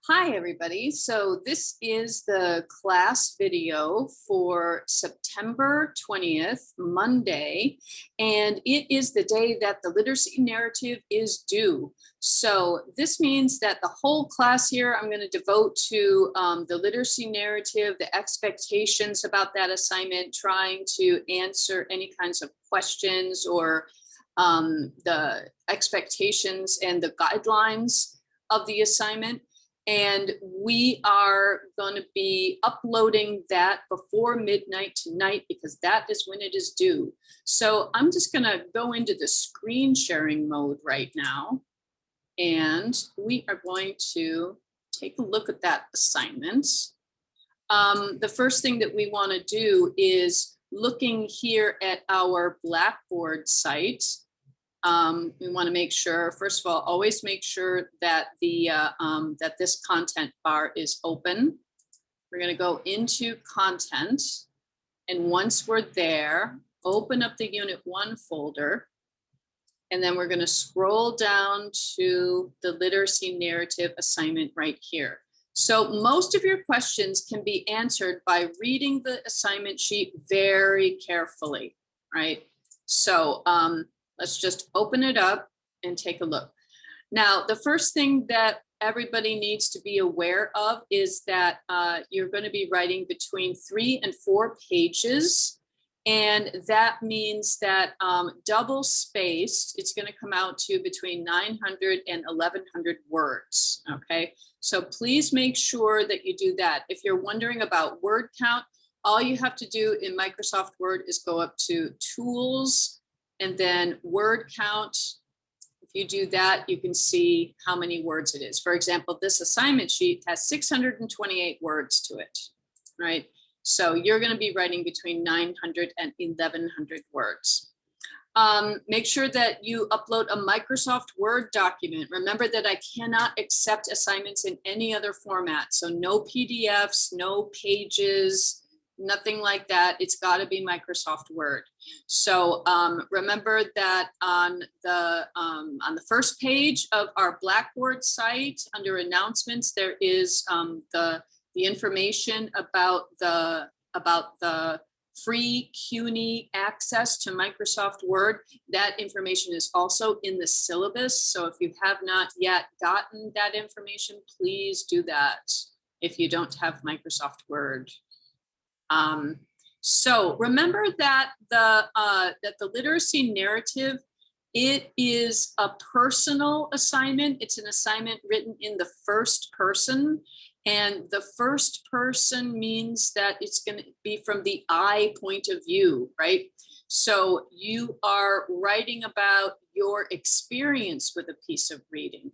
Hi, everybody. So this is the class video for September 20th, Monday, and it is the day that the literacy narrative is due. So this means that the whole class here, I'm going to devote to the literacy narrative, the expectations about that assignment, trying to answer any kinds of questions or the expectations and the guidelines of the assignment. And we are going to be uploading that before midnight tonight because that is when it is due. So I'm just going to go into the screen sharing mode right now. And we are going to take a look at that assignment. The first thing that we want to do is looking here at our Blackboard site. We want to make sure, first of all, always make sure that that this content bar is open. We're going to go into content, and once we're there, open up the Unit 1 folder, and then we're going to scroll down to the literacy narrative assignment right here. So most of your questions can be answered by reading the assignment sheet very carefully, right? So let's just open it up and take a look. Now, the first thing that everybody needs to be aware of is that you're going to be writing between 3 and 4 pages. And that means that double spaced, it's going to come out to between 900 and 1100 words. Okay, so please make sure that you do that. If you're wondering about word count, all you have to do in Microsoft Word is go up to Tools, and then word count. If you do that, you can see how many words it is. For example, this assignment sheet has 628 words to it, right? So you're going to be writing between 900 and 1100 words. Make sure that you upload a Microsoft Word document. Remember that I cannot accept assignments in any other format. So no PDFs, no pages, nothing like that. It's got to be Microsoft Word. So remember that on the first page of our Blackboard site, under announcements, there is the information about the free CUNY access to Microsoft Word. That information is also in the syllabus. So if you have not yet gotten that information, please do that if you don't have Microsoft Word. So remember that the literacy narrative, it is a personal assignment. It's an assignment written in the first person. And the first person means that it's going to be from the I point of view, right? So you are writing about your experience with a piece of reading.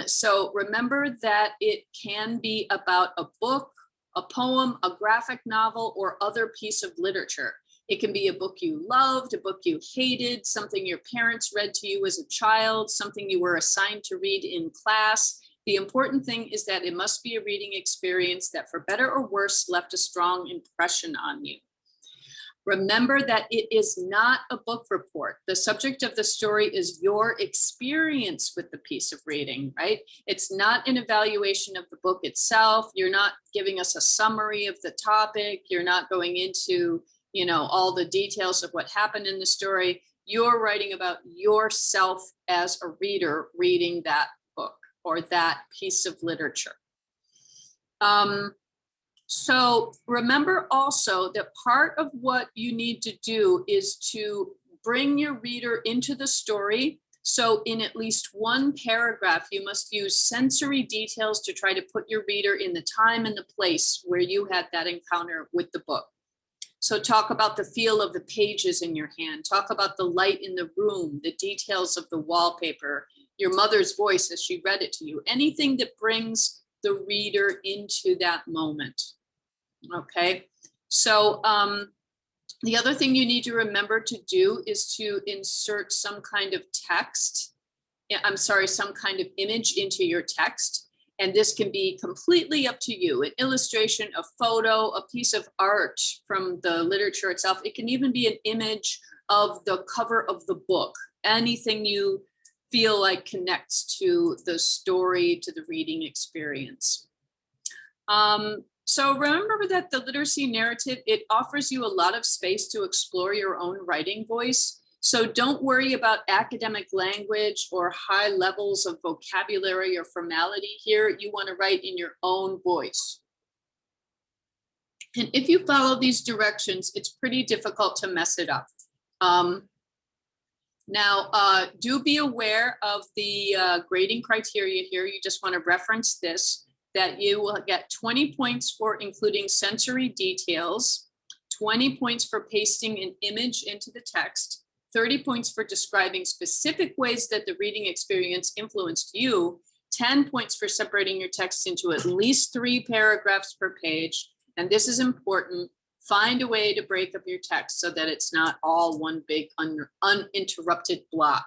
So remember that it can be about a book, a poem, a graphic novel, or other piece of literature. It can be a book you loved, a book you hated, something your parents read to you as a child, something you were assigned to read in class. The important thing is that it must be a reading experience that, for better or worse, left a strong impression on you. Remember that it is not a book report. The subject of the story is your experience with the piece of reading, right? It's not an evaluation of the book itself. You're not giving us a summary of the topic. You're not going into, all the details of what happened in the story. You're writing about yourself as a reader reading that book or that piece of literature. So remember also that part of what you need to do is to bring your reader into the story. So in at least one paragraph, you must use sensory details to try to put your reader in the time and the place where you had that encounter with the book. So talk about the feel of the pages in your hand, talk about the light in the room, the details of the wallpaper, your mother's voice as she read it to you, anything that brings the reader into that moment. Okay, so the other thing you need to remember to do is to insert some kind of text. Some kind of image into your text. And this can be completely up to you. An illustration, a photo, a piece of art from the literature itself. It can even be an image of the cover of the book. Anything you feel like connects to the story, to the reading experience. So remember that the literacy narrative, it offers you a lot of space to explore your own writing voice. So don't worry about academic language or high levels of vocabulary or formality here. You want to write in your own voice. And if you follow these directions, it's pretty difficult to mess it up. Now, do be aware of the grading criteria here. You just want to reference this, that you will get 20 points for including sensory details, 20 points for pasting an image into the text, 30 points for describing specific ways that the reading experience influenced you, 10 points for separating your text into at least 3 paragraphs per page. And this is important. Find a way to break up your text so that it's not all one big uninterrupted block.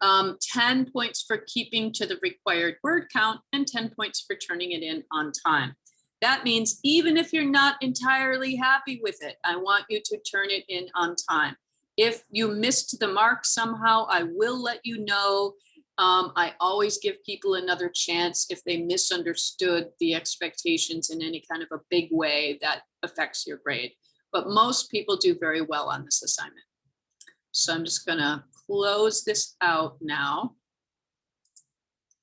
10 points for keeping to the required word count and 10 points for turning it in on time. That means even if you're not entirely happy with it, I want you to turn it in on time. If you missed the mark somehow, I will let you know. I always give people another chance if they misunderstood the expectations in any kind of a big way that affects your grade. But most people do very well on this assignment. So I'm just gonna close this out now.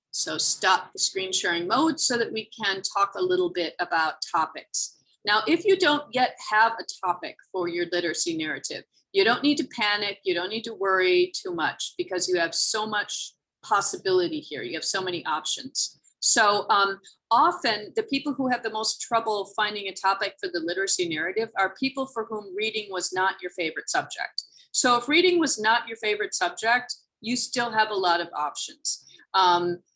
So stop the screen sharing mode so that we can talk a little bit about topics. Now, if you don't yet have a topic for your literacy narrative, you don't need to panic. You don't need to worry too much because you have so much possibility here. You have so many options. So often the people who have the most trouble finding a topic for the literacy narrative are people for whom reading was not your favorite subject. So if reading was not your favorite subject, you still have a lot of options.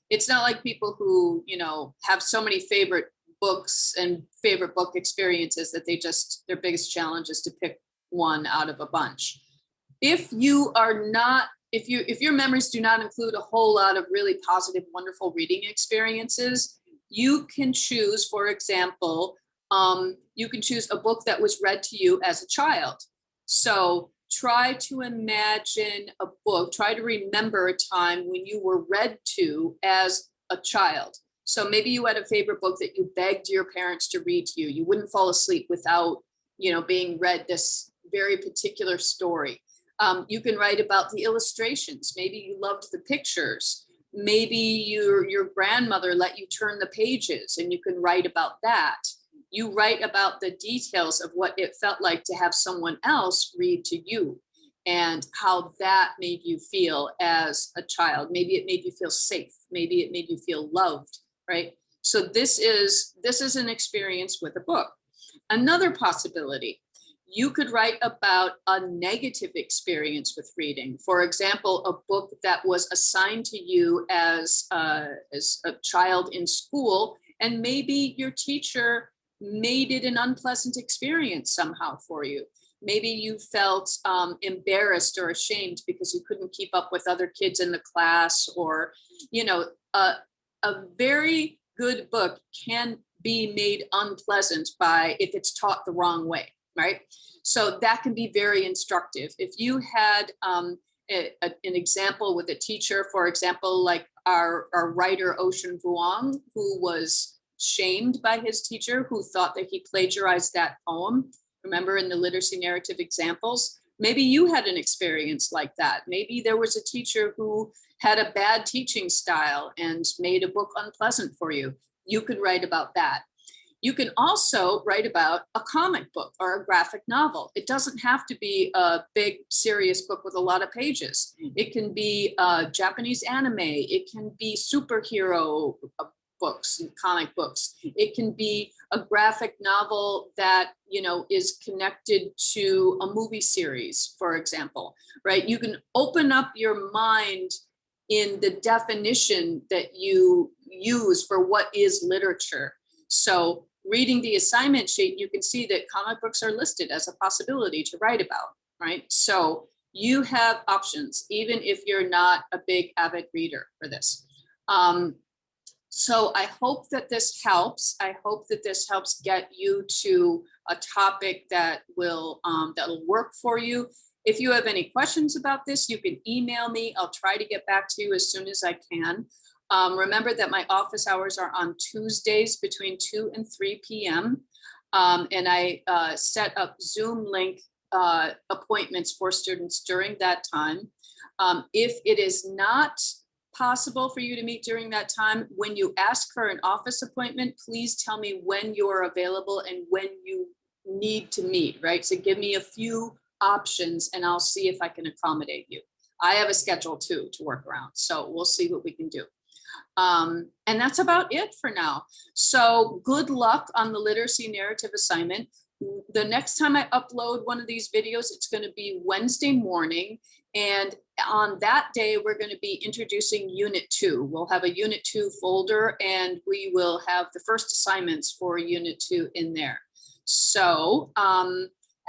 It's not like people who, you know, have so many favorite books and favorite book experiences that they just, their biggest challenge is to pick one out of a bunch. If you are not, if your memories do not include a whole lot of really positive, wonderful reading experiences, you can choose, for example, you can choose a book that was read to you as a child. So try to imagine a book, try to remember a time when you were read to as a child. So maybe you had a favorite book that you begged your parents to read to you. You wouldn't fall asleep without, you know, being read this very particular story. You can write about the illustrations. Maybe you loved the pictures. Maybe your grandmother let you turn the pages and you can write about that. You write about the details of what it felt like to have someone else read to you and how that made you feel as a child. Maybe it made you feel safe. Maybe it made you feel loved, right? So this is an experience with a book. Another possibility, you could write about a negative experience with reading. For example, a book that was assigned to you as a child in school, and maybe your teacher made it an unpleasant experience somehow for you. Maybe you felt embarrassed or ashamed because you couldn't keep up with other kids in the class, or, you know, a very good book can be made unpleasant by if it's taught the wrong way. Right? So that can be very instructive. If you had an example with a teacher, for example, like our writer Ocean Vuong, who was shamed by his teacher, who thought that he plagiarized that poem. Remember in the literacy narrative examples, maybe you had an experience like that. Maybe there was a teacher who had a bad teaching style and made a book unpleasant for you. You could write about that. You can also write about a comic book or a graphic novel. It doesn't have to be a big, serious book with a lot of pages. It can be Japanese anime. It can be superhero books and comic books. It can be a graphic novel that, you know, is connected to a movie series, for example, right? You can open up your mind in the definition that you use for what is literature. So reading the assignment sheet, you can see that comic books are listed as a possibility to write about, right? So you have options, even if you're not a big avid reader for this. So I hope that this helps. I hope that this helps get you to a topic that will that'll work for you. If you have any questions about this, you can email me. I'll try to get back to you as soon as I can. Remember that my office hours are on Tuesdays between 2 and 3 p.m. And I set up Zoom link appointments for students during that time. If it is not possible for you to meet during that time, when you ask for an office appointment, please tell me when you're available and when you need to meet, right? So give me a few options and I'll see if I can accommodate you. I have a schedule too to work around, so we'll see what we can do. And that's about it for now. So good luck on the literacy narrative assignment. The next time I upload one of these videos, it's going to be Wednesday morning. And on that day, we're going to be introducing Unit 2. We'll have a Unit 2 folder and we will have the first assignments for Unit 2 in there. So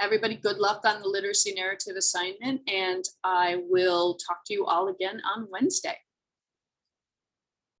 everybody, good luck on the literacy narrative assignment, and I will talk to you all again on Wednesday.